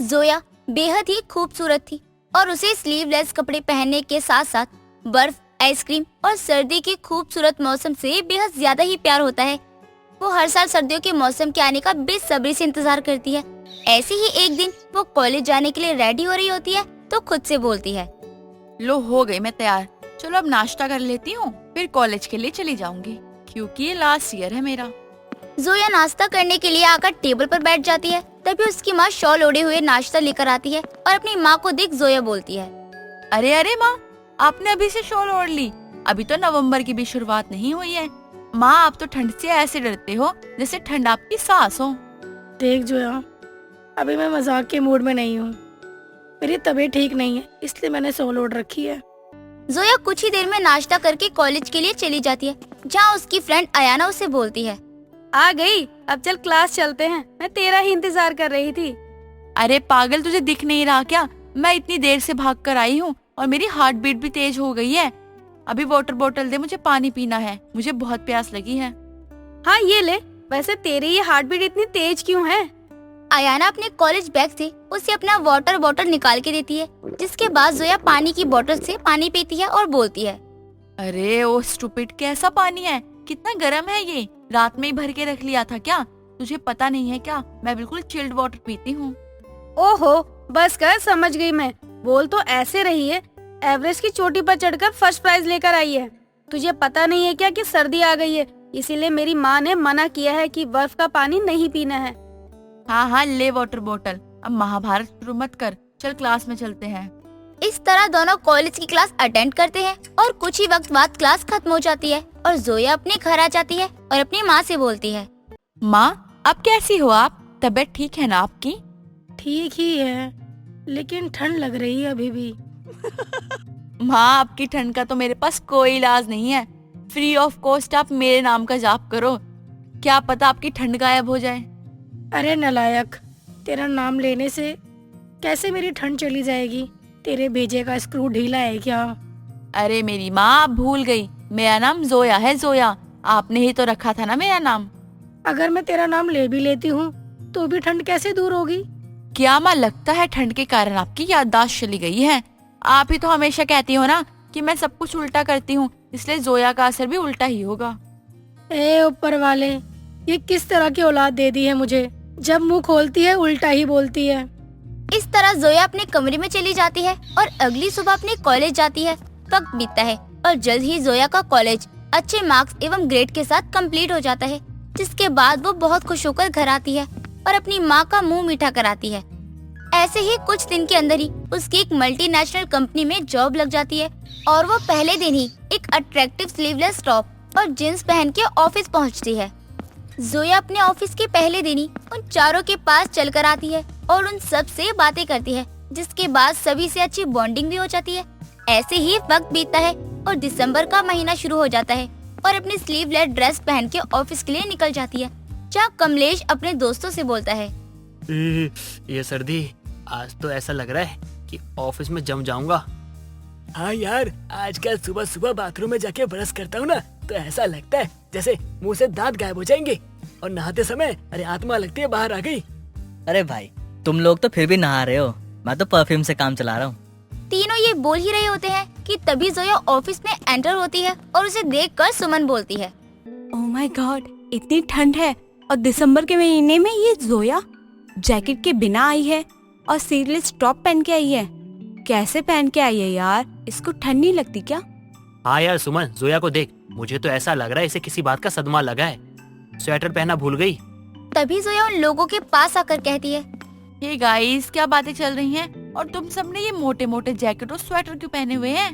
जोया बेहद ही खूबसूरत थी और उसे स्लीवलेस कपड़े पहनने के साथ साथ बर्फ, आइसक्रीम और सर्दी के खूबसूरत मौसम से बेहद ज्यादा ही प्यार होता है। वो हर साल सर्दियों के मौसम के आने का बेसब्री से इंतजार करती है। ऐसे ही एक दिन वो कॉलेज जाने के लिए रेडी हो रही होती है तो खुद से बोलती है, लो हो गई मैं तैयार, चलो अब नाश्ता कर लेती हूँ, फिर कॉलेज के लिए चली जाऊंगी क्योंकि ये लास्ट ईयर है मेरा। जोया नाश्ता करने के लिए आकर टेबल पर बैठ जाती है। तभी उसकी माँ शॉल ओढ़े हुए नाश्ता लेकर आती है और अपनी माँ को देख जोया बोलती है, अरे अरे माँ, आपने अभी से शॉल ओढ़ ली? अभी तो नवंबर की भी शुरुआत नहीं हुई है। माँ, आप तो ठंड से ऐसे डरते हो जैसे ठंड आपकी सांस हो। देख जोया, अभी मैं मजाक के मूड में नहीं हूँ। मेरी तबीयत ठीक नहीं है, इसलिए मैंने शॉल ओढ़ रखी है। जोया कुछ ही देर में नाश्ता करके कॉलेज के लिए चली जाती है, जहाँ उसकी फ्रेंड अयाना उसे बोलती है, आ गई, अब चल क्लास चलते हैं, मैं तेरा ही इंतजार कर रही थी। अरे पागल, तुझे दिख नहीं रहा क्या? मैं इतनी देर से भाग कर आई हूँ और मेरी हार्ट बीट भी तेज हो गई है। अभी वाटर बोतल दे, मुझे पानी पीना है, मुझे बहुत प्यास लगी है। हाँ ये ले, वैसे तेरी ये हार्ट बीट इतनी तेज क्यों है? अयाना अपने कॉलेज बैग से उसे अपना वाटर बॉटल निकाल के देती है, जिसके बाद जोया पानी की बोतल से पानी पीती है और बोलती है, अरे ओ स्टूपिड, कैसा पानी है? कितना गर्म है ये? रात में ही भर के रख लिया था क्या? तुझे पता नहीं है क्या? मैं बिल्कुल चिल्ड वाटर पीती हूँ। ओहो, बस कर, समझ गई मैं। बोल तो ऐसे रही है, एवरेस्ट की चोटी पर चढ़कर फर्स्ट प्राइज लेकर आई है। तुझे पता नहीं है क्या कि सर्दी आ गई है, इसीलिए मेरी माँ ने मना किया है कि बर्फ का पानी नहीं पीना है। हाँ हाँ, ले वाटर बोतल। अब महाभारत शुरू मत कर, चल क्लास में चलते हैं। इस तरह दोनों कॉलेज की क्लास अटेंड करते हैं और कुछ ही वक्त बाद क्लास खत्म हो जाती है और जोया अपने घर आ जाती है और अपनी माँ से बोलती है, माँ, अब कैसी हो आप? तबीयत ठीक है ना आपकी? ठीक ही है, लेकिन ठंड लग रही है अभी भी। माँ, आपकी ठंड का तो मेरे पास कोई इलाज नहीं है। फ्री ऑफ कॉस्ट आप मेरे नाम का जाप करो, क्या पता आपकी ठंड गायब हो जाए। अरे नलायक, तेरा नाम लेने से कैसे मेरी ठंड चली जाएगी? तेरे भेजे का स्क्रू ढीला है क्या? अरे मेरी माँ, आप भूल गई, मेरा नाम जोया है, जोया। आपने ही तो रखा था ना मेरा नाम। अगर मैं तेरा नाम ले भी लेती हूँ तो भी ठंड कैसे दूर होगी? क्या माँ, लगता है ठंड के कारण आपकी याददाश्त चली गई है। आप ही तो हमेशा कहती हो ना कि मैं सब कुछ उल्टा करती हूँ, इसलिए जोया का असर भी उल्टा ही होगा। ए ऊपर वाले, ये किस तरह की औलाद दे दी है मुझे? जब मुंह खोलती है उल्टा ही बोलती है। इस तरह जोया अपने कमरे में चली जाती है और अगली सुबह अपने कॉलेज जाती है। वक्त बीतता है और जल्द ही जोया का कॉलेज अच्छे मार्क्स एवं ग्रेड के साथ कंप्लीट हो जाता है, जिसके बाद वो बहुत खुश होकर घर आती है और अपनी माँ का मुंह मीठा कराती है। ऐसे ही कुछ दिन के अंदर ही उसकी एक मल्टीनेशनल कंपनी में जॉब लग जाती है और वो पहले दिन ही एक अट्रैक्टिव स्लीवलेस टॉप और जींस पहन के ऑफिस पहुँचती है। जोया अपने ऑफिस के पहले दिन ही उन चारों के पास चलकर आती है और उन सब से बातें करती है, जिसके बाद सभी से अच्छी बॉन्डिंग भी हो जाती है। ऐसे ही वक्त बीतता है और दिसंबर का महीना शुरू हो जाता है और अपनी स्लीवलेस ड्रेस पहन के ऑफिस के लिए निकल जाती है, जहाँ कमलेश अपने दोस्तों से बोलता है, ये सर्दी, आज तो ऐसा लग रहा है कि ऑफिस में जम जाऊंगा। हाँ यार, आजकल सुबह सुबह बाथरूम में जाके ब्रश करता हूँ ना, तो ऐसा लगता है जैसे मुंह से दांत गायब हो जाएंगे, और नहाते समय अरे आत्मा लगती है बाहर आ गई। अरे भाई, तुम लोग तो फिर भी नहा रहे हो, मैं तो परफ्यूम से काम चला रहा हूँ। तीनों ये बोल ही रहे होते हैं कि तभी जोया ऑफिस में एंटर होती है और उसे देखकर सुमन बोलती है, ओह माय गॉड, इतनी ठंड है और दिसंबर के महीने में ये जोया जैकेट के बिना आई है और स्लीवलेस टॉप पहन के आई है। कैसे पहन के आई है यार? इसको ठंड नहीं लगती क्या? हाँ यार सुमन, जोया को देख, मुझे तो ऐसा लग रहा है इसे किसी बात का सदमा लगा है, स्वेटर पहना भूल गई। तभी जोया उन लोगों के पास आकर कहती है, हे गाइस, क्या बातें चल रही हैं? और तुम सबने ये मोटे मोटे जैकेट और स्वेटर क्यों पहने हुए हैं?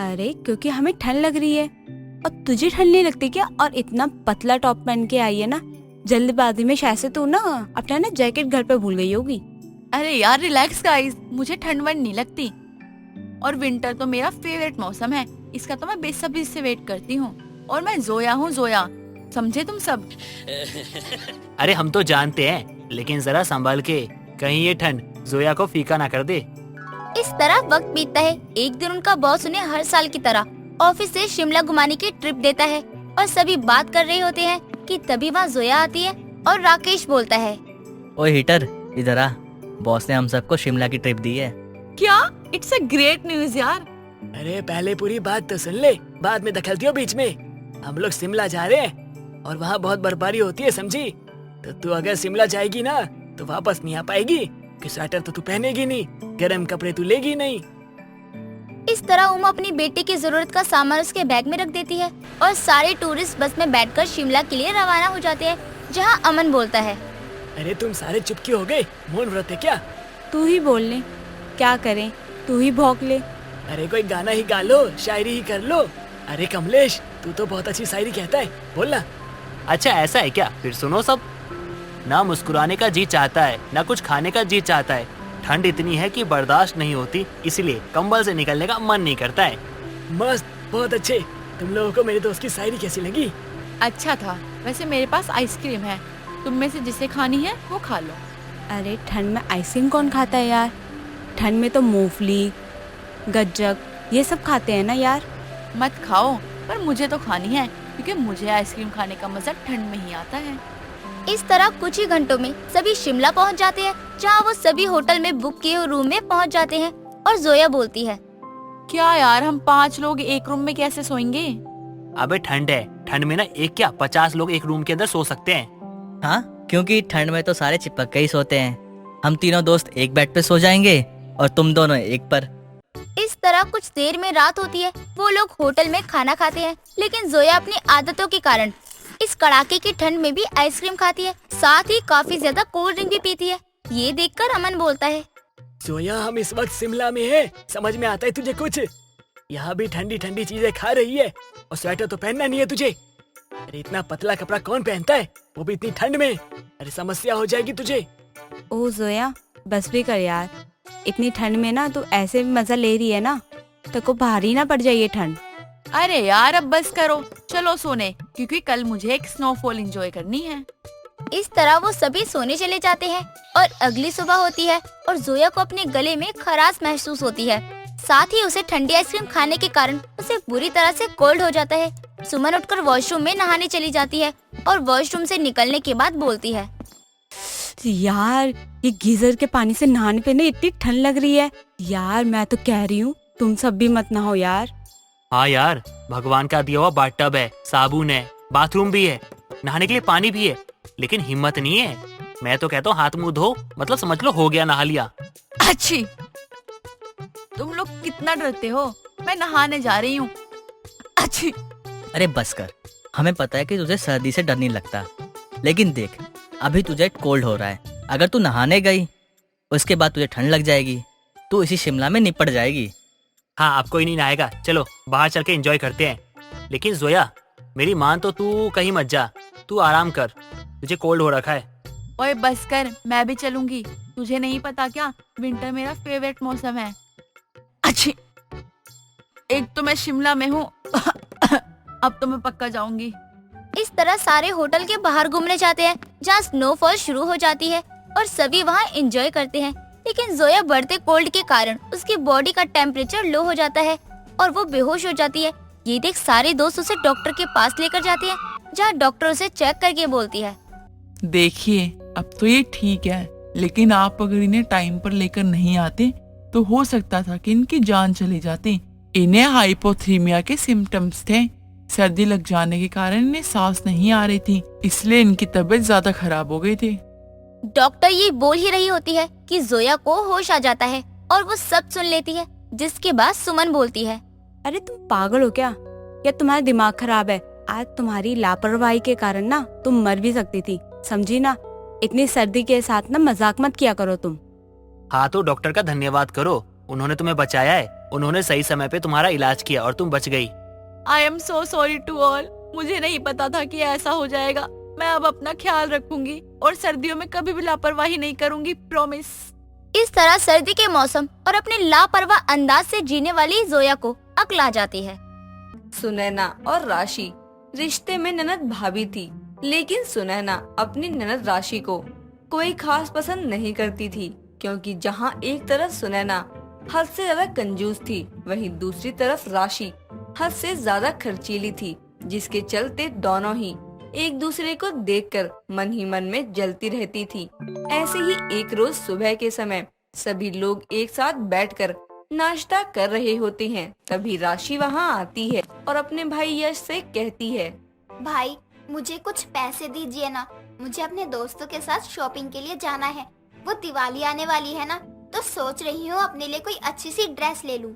अरे क्योंकि हमें ठंड लग रही है। और तुझे ठंड नहीं लगती क्या? और इतना पतला टॉप पहन के आई है ना, जल्दबाजी में शायद से तू ना अपना ना जैकेट घर पे भूल गई होगी। अरे यार रिलैक्स गाइस, मुझे ठंड वंड नहीं लगती और विंटर तो मेरा फेवरेट मौसम है, इसका तो मैं बेसब्री से वेट करती हूँ। और मैं जोया हूँ, जोया, समझे तुम सब? अरे हम तो जानते हैं, लेकिन जरा संभाल के, कहीं ये ठंड जोया को फीका ना कर दे। इस तरह वक्त बीतता है। एक दिन उनका बॉस उन्हें हर साल की तरह ऑफिस से शिमला घुमाने की ट्रिप देता है और सभी बात कर रहे होते हैं कि तभी वहाँ जोया आती है और राकेश बोलता है, ओए हीटर, इधर आ। बॉस ने हम सबको शिमला की ट्रिप दी है। क्या? इट्स अ ग्रेट न्यूज यार। अरे पहले पूरी बात तो सुन ले, बाद में दखलती हो बीच में। हम लोग शिमला जा रहे हैं और वहाँ बहुत बर्फबारी होती है, समझी? तो तू अगर शिमला जाएगी ना तो वापस नहीं आ पाएगी, कि स्वेटर तो तू पहनेगी नहीं, गर्म कपड़े तू लेगी नहीं। इस तरह उमा अपनी बेटी की जरूरत का सामान उसके बैग में रख देती है और सारे टूरिस्ट बस में बैठकर शिमला के लिए रवाना हो जाते हैं, जहां अमन बोलता है, अरे तुम सारे चुप क्यों हो गए? मौन व्रत है क्या? तू ही बोल ले, क्या करें, तू ही भौंक ले। अरे कोई गाना ही गा लो, शायरी ही कर लो। अरे कमलेश, तू तो बहुत अच्छी शायरी कहता है, बोलना। अच्छा ऐसा है क्या? फिर सुनो सब। ना मुस्कुराने का जी चाहता है, ना कुछ खाने का जी चाहता है। ठंड इतनी है कि बर्दाश्त नहीं होती, इसलिए कंबल से निकलने का मन नहीं करता है। मस्त, बहुत अच्छे। तुम लोगों को मेरे दोस्त की शायरी कैसी लगी? अच्छा था। वैसे मेरे पास आइसक्रीम है, तुम में से जिसे खानी है वो खा लो। अरे ठंड में आइसक्रीम कौन खाता है यार? ठंड में तो मूंगफली, गज्जक ये सब खाते हैं ना यार। मत खाओ, पर मुझे तो खानी है, क्योंकि मुझे आइसक्रीम खाने का मजा ठंड में ही आता है। इस तरह कुछ ही घंटों में सभी शिमला पहुंच जाते हैं, जहां वो सभी होटल में बुक किए हुए रूम में पहुंच जाते हैं। और जोया बोलती है, क्या यार, हम 5 लोग एक रूम में कैसे सोएंगे? अबे ठंड है, ठंड में ना एक क्या 50 लोग एक रूम के अंदर सो सकते हैं। हाँ, क्योंकि ठंड में तो सारे चिपक के ही सोते हैं। हम तीनों दोस्त एक बेड पे सो जाएंगे और तुम दोनों एक पर। इस तरह कुछ देर में रात होती है। वो लोग होटल में खाना खाते हैं, लेकिन जोया अपनी आदतों के कारण इस कड़ाके की ठंड में भी आइसक्रीम खाती है, साथ ही काफी ज्यादा कोल्ड ड्रिंक भी पीती है। ये देखकर अमन बोलता है, जोया, हम इस वक्त शिमला में हैं, समझ में आता है तुझे कुछ? यहाँ भी ठंडी ठंडी चीजें खा रही है और स्वेटर तो पहनना नहीं है तुझे। अरे इतना पतला कपड़ा कौन पहनता है, वो भी इतनी ठंड में? अरे समस्या हो जाएगी तुझे। ओ जोया, बस भी कर यार। इतनी ठंड में ना तू ऐसे भी मजा ले रही है ना, तो को भारी ना पड़ जाए ये ठंड। अरे यार अब बस करो, चलो सोने, क्योंकि कल मुझे एक स्नोफॉल एंजॉय करनी है। इस तरह वो सभी सोने चले जाते हैं और अगली सुबह होती है और जोया को अपने गले में खराश महसूस होती है। साथ ही उसे ठंडी आइसक्रीम खाने के कारण उसे बुरी तरह से कोल्ड हो जाता है। सुमन उठकर वॉशरूम में नहाने चली जाती है और वॉशरूम से निकलने के बाद बोलती है, यार ये गीजर के पानी से नहाने पे ना इतनी ठंड लग रही है यार। मैं तो कह रही हूँ तुम सब भी मत नहाओ यार। हाँ यार, भगवान का दिया हुआ बाथटब है, साबुन है, बाथरूम भी है, नहाने के लिए पानी भी है, लेकिन हिम्मत नहीं है। मैं तो कहता हूँ हाथ मुंह धो, मतलब समझ लो हो गया, नहा लिया। अच्छी, तुम लोग कितना डरते हो, मैं नहाने जा रही हूँ। अच्छी। अरे बस कर, हमें पता है कि तुझे सर्दी से डर नहीं लगता, लेकिन देख अभी तुझे कोल्ड हो रहा है। अगर तू नहाने गई उसके बाद तुझे ठंड लग जाएगी, तू इसी शिमला में निपट जाएगी। हाँ, अब कोई नहीं नहाएगा, चलो बाहर चल के एंजॉय करते हैं। लेकिन जोया, मेरी मान तो तू कहीं मत जा, तू आराम कर, तुझे कोल्ड हो रखा है। ओए बस कर, मैं भी चलूंगी। तुझे नहीं पता क्या, विंटर मेरा फेवरेट मौसम है। अच्छी, एक तो मैं शिमला में हूँ अब तो मैं पक्का जाऊंगी। इस तरह सारे होटल के बाहर घूमने जाते हैं, जहाँ स्नोफॉल शुरू हो जाती है और सभी वहाँ एंजॉय करते हैं। लेकिन जोया बढ़ते कोल्ड के कारण उसकी बॉडी का टेम्परेचर लो हो जाता है और वो बेहोश हो जाती है। ये देख सारे दोस्त उसे डॉक्टर के पास लेकर जाते हैं, जहाँ डॉक्टर उसे चेक करके बोलती है, देखिए अब तो ये ठीक है, लेकिन आप अगर इन्हें टाइम पर लेकर नहीं आते तो हो सकता था कि इनकी जान चली जाती। इन्हें हाइपोथर्मिया के सिम्टम्स थे। सर्दी लग जाने के कारण इन्हें सांस नहीं आ रही थी, इसलिए इनकी तबीयत ज्यादा खराब हो गई थी। डॉक्टर ये बोल ही रही होती है कि जोया को होश आ जाता है और वो सब सुन लेती है। जिसके बाद सुमन बोलती है, अरे तुम पागल हो क्या, या तुम्हारा दिमाग खराब है? आज तुम्हारी लापरवाही के कारण ना तुम मर भी सकती थी, समझी ना। इतनी सर्दी के साथ ना मजाक मत किया करो तुम। हाँ तो डॉक्टर का धन्यवाद करो, उन्होंने तुम्हें बचाया है, उन्होंने सही समय पे तुम्हारा इलाज किया और तुम बच गई। I am so sorry to all, मुझे नहीं पता था कि ऐसा हो जाएगा। मैं अब अपना ख्याल रखूंगी और सर्दियों में कभी भी लापरवाही नहीं करूंगी, प्रॉमिस। इस तरह सर्दी के मौसम और अपने लापरवाह अंदाज से जीने वाली जोया को अक्ल आ जाती है। सुनैना और राशि रिश्ते में ननद भाभी थी, लेकिन सुनैना अपनी ननद राशि को कोई खास पसंद नहीं करती थी, क्योंकि जहाँ एक तरफ सुनैना हद से ज्यादा कंजूस थी, वहीं दूसरी तरफ राशि हद से ज्यादा खर्चीली थी, जिसके चलते दोनों ही एक दूसरे को देखकर मन ही मन में जलती रहती थी। ऐसे ही एक रोज सुबह के समय सभी लोग एक साथ बैठकर नाश्ता कर रहे होते हैं। तभी राशि वहाँ आती है और अपने भाई यश से कहती है, भाई मुझे कुछ पैसे दीजिए ना, मुझे अपने दोस्तों के साथ शॉपिंग के लिए जाना है। वो दिवाली आने वाली है ना, तो सोच रही हूँ अपने लिए कोई अच्छी सी ड्रेस ले लूँ।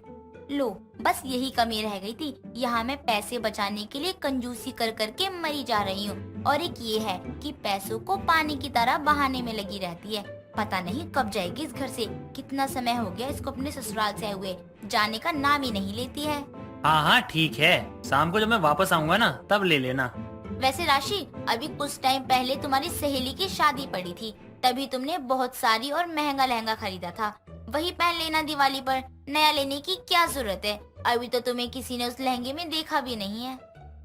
लो, बस यही कमी रह गई थी। यहाँ मैं पैसे बचाने के लिए कंजूसी कर करके मरी जा रही हूँ। और एक ये है कि पैसों को पानी की तरह बहाने में लगी रहती है। पता नहीं कब जाएगी इस घर से। कितना समय हो गया इसको अपने ससुराल से आए हुए, जाने का नाम ही नहीं लेती है। हाँ हाँ ठीक है, शाम को जब मैं वापस आऊंगा ना तब ले लेना। वैसे राशि, अभी कुछ टाइम पहले तुम्हारी सहेली की शादी पड़ी थी, तभी तुमने बहुत सारी और महंगा लहंगा खरीदा था। वही पहन लेना दिवाली पर, नया लेने की क्या जरूरत है? अभी तो तुम्हें किसी ने उस लहंगे में देखा भी नहीं है।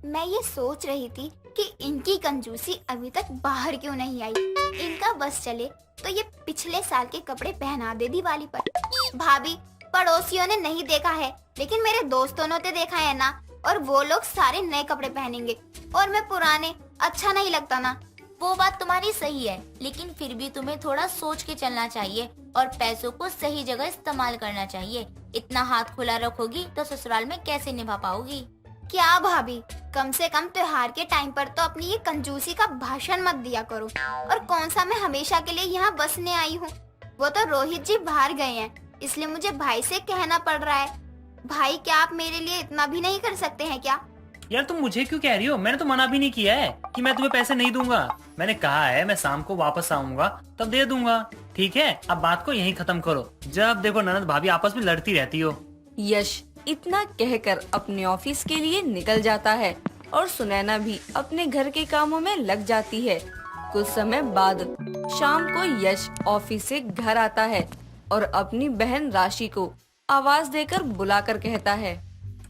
मैं ये सोच रही थी कि इनकी कंजूसी अभी तक बाहर क्यों नहीं आई। इनका बस चले तो ये पिछले साल के कपड़े पहना दे दिवाली पर। भाभी, पड़ोसियों ने नहीं देखा है, लेकिन मेरे दोस्तों ने तो देखा है ना, और वो लोग सारे नए कपड़े पहनेंगे और मैं पुराने। अच्छा नहीं लगता ना। वो बात तुम्हारी सही है, लेकिन फिर भी तुम्हें थोड़ा सोच के चलना चाहिए और पैसों को सही जगह इस्तेमाल करना चाहिए। इतना हाथ खुला रखोगी तो ससुराल में कैसे निभा पाओगी? क्या भाभी, कम से कम त्योहार के टाइम पर तो अपनी ये कंजूसी का भाषण मत दिया करो। और कौन सा मैं हमेशा के लिए यहाँ बसने आई हूँ? वो तो रोहित जी बाहर गए हैं, इसलिए मुझे भाई से कहना पड़ रहा है। भाई, क्या आप मेरे लिए इतना भी नहीं कर सकते हैं क्या? यार तुम मुझे क्यों कह रही हो? मैंने तो मना भी नहीं किया है कि मैं तुम्हें पैसे नहीं दूंगा। मैंने कहा है मैं शाम को वापस आऊंगा तब दे दूंगा। ठीक है, अब बात को यहीं खत्म करो। जब देखो ननद भाभी आपस में लड़ती रहती हो। यश इतना कहकर अपने ऑफिस के लिए निकल जाता है और सुनैना भी अपने घर के कामों में लग जाती है। कुछ समय बाद शाम को यश ऑफिस से घर आता है और अपनी बहन राशि को आवाज देकर बुलाकर कहता है,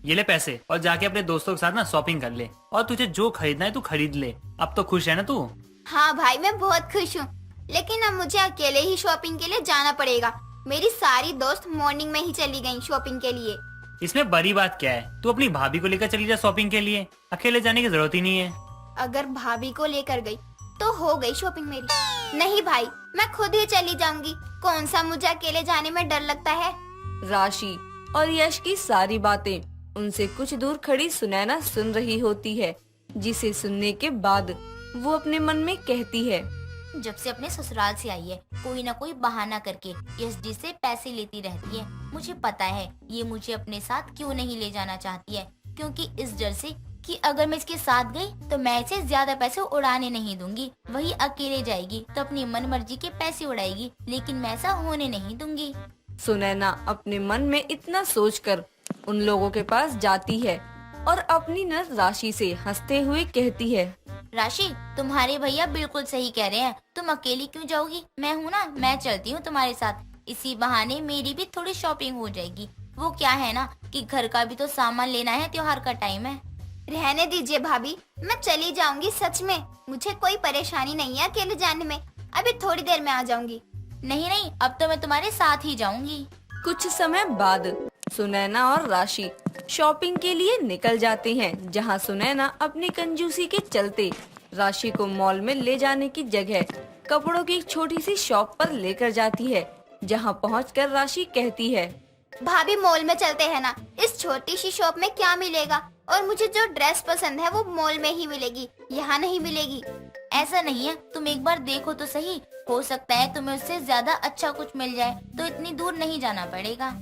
ये ले पैसे और जाके अपने दोस्तों के साथ ना शॉपिंग कर ले, और तुझे जो खरीदना है तू खरीद ले। अब तो खुश है ना तू? हाँ भाई, मैं बहुत खुश हूँ, लेकिन अब मुझे अकेले ही शॉपिंग के लिए जाना पड़ेगा। मेरी सारी दोस्त मॉर्निंग में ही चली गयी शॉपिंग के लिए। इसमें बड़ी बात क्या है? तू अपनी भाभी को लेकर चली जा शॉपिंग के लिए, अकेले जाने की जरूरत ही नहीं है। अगर भाभी को लेकर गई तो हो गई शॉपिंग मेरी। नहीं भाई, मैं खुद ही चली जाऊंगी। कौन सा मुझे अकेले जाने में डर लगता है। राशि और यश की सारी बातें उनसे कुछ दूर खड़ी सुनैना सुन रही होती है, जिसे सुनने के बाद वो अपने मन में कहती है, जब से अपने ससुराल से आई है, कोई ना कोई बहाना करके एसडी से पैसे लेती रहती है। मुझे पता है ये मुझे अपने साथ क्यों नहीं ले जाना चाहती है, क्योंकि इस डर से कि अगर मैं इसके साथ गई तो मैं इसे ज्यादा पैसे उड़ाने नहीं दूंगी। वही अकेले जाएगी तो अपनी मन मर्जी के पैसे उड़ाएगी, लेकिन मैं ऐसा होने नहीं दूंगी। सुनैना अपने मन में इतना सोचकर उन लोगों के पास जाती है और अपनी नर्स राशि से हंसते हुए कहती है, राशि, तुम्हारे भैया बिल्कुल सही कह रहे हैं। तुम अकेली क्यों जाओगी? मैं हूँ ना, मैं चलती हूँ तुम्हारे साथ। इसी बहाने मेरी भी थोड़ी शॉपिंग हो जाएगी। वो क्या है ना कि घर का भी तो सामान लेना है, त्योहार का टाइम है। रहने दीजिए भाभी, मैं चली जाऊंगी। सच में मुझे कोई परेशानी नहीं है अकेले जाने में। अभी थोड़ी देर में आ जाऊंगी। नहीं नहीं, अब तो मैं तुम्हारे साथ ही जाऊंगी। कुछ समय बाद सुनैना और राशि शॉपिंग के लिए निकल जाते हैं, जहां सुनैना अपनी कंजूसी के चलते राशि को मॉल में ले जाने की जगह कपड़ों की एक छोटी सी शॉप पर लेकर जाती है, जहां पहुंचकर राशि कहती है, भाभी मॉल में चलते हैं ना। इस छोटी सी शॉप में क्या मिलेगा, और मुझे जो ड्रेस पसंद है वो मॉल में ही मिलेगी, यहाँ नहीं मिलेगी। ऐसा नहीं है, तुम एक बार देखो तो सही, हो सकता है तुम्हें उससे ज्यादा अच्छा कुछ मिल जाए, तो इतनी दूर नहीं जाना पड़ेगा।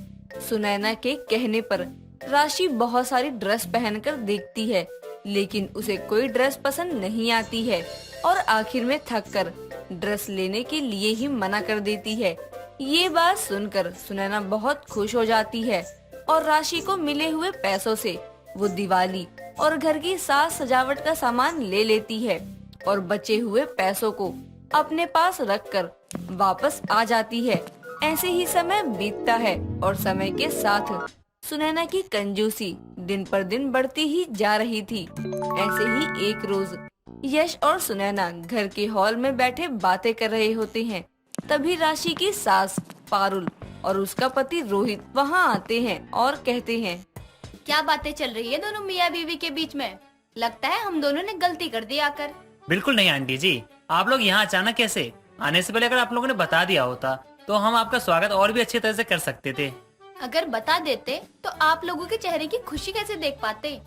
सुनैना के कहने पर राशि बहुत सारी ड्रेस पहनकर देखती है, लेकिन उसे कोई ड्रेस पसंद नहीं आती है और आखिर में थककर ड्रेस लेने के लिए ही मना कर देती है। ये बात सुनकर सुनैना बहुत खुश हो जाती है और राशि को मिले हुए पैसों से वो दिवाली और घर की साज सजावट का सामान ले लेती है और बचे हुए पैसों को अपने पास रखकर वापस आ जाती है। ऐसे ही समय बीतता है और समय के साथ सुनैना की कंजूसी दिन पर दिन बढ़ती ही जा रही थी। ऐसे ही एक रोज यश और सुनैना घर के हॉल में बैठे बातें कर रहे होते हैं। तभी राशि की सास पारुल और उसका पति रोहित वहाँ आते हैं और कहते हैं, क्या बातें चल रही है दोनों मियाँ बीवी के बीच में? लगता है हम दोनों ने गलती कर दी आकर। बिल्कुल नहीं आंटी जी, आप लोग यहाँ अचानक कैसे? आने से पहले अगर आप लोगों ने बता दिया होता तो हम आपका स्वागत और भी अच्छी तरह से कर सकते थे। अगर बता देते तो आप लोगों के चेहरे की खुशी कैसे देख पाते?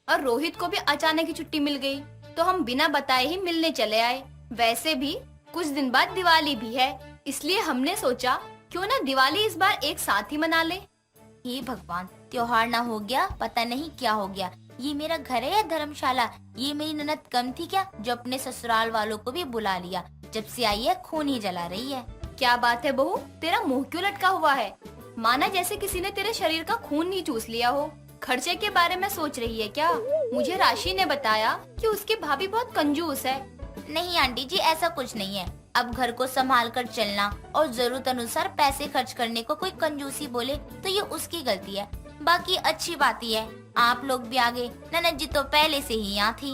और रोहित को भी अचानक ही छुट्टी मिल गई तो हम बिना बताए ही मिलने चले आए। वैसे भी कुछ दिन बाद दिवाली भी है, इसलिए हमने सोचा क्यों ना दिवाली इस बार एक साथ ही मना ले। हे भगवान, त्योहार ना हो गया, पता नहीं क्या हो गया। ये मेरा घर है या धर्मशाला? ये मेरी ननद कम थी क्या जो अपने ससुराल वालों को भी बुला लिया? जब से आई है खून ही जला रही है। क्या बात है बहू, तेरा मुंह क्यों लटका हुआ है? माना जैसे किसी ने तेरे शरीर का खून ही चूस लिया हो। खर्चे के बारे में सोच रही है क्या? मुझे राशि ने बताया कि उसकी भाभी बहुत कंजूस है। नहीं आंटी जी, ऐसा कुछ नहीं है। अब घर को संभाल कर चलना और जरूरत अनुसार पैसे खर्च करने को कोई कंजूसी बोले तो ये उसकी गलती है। बाकी अच्छी बात ही है, आप लोग भी आ गए। ननद जी तो पहले से ही यहाँ थी।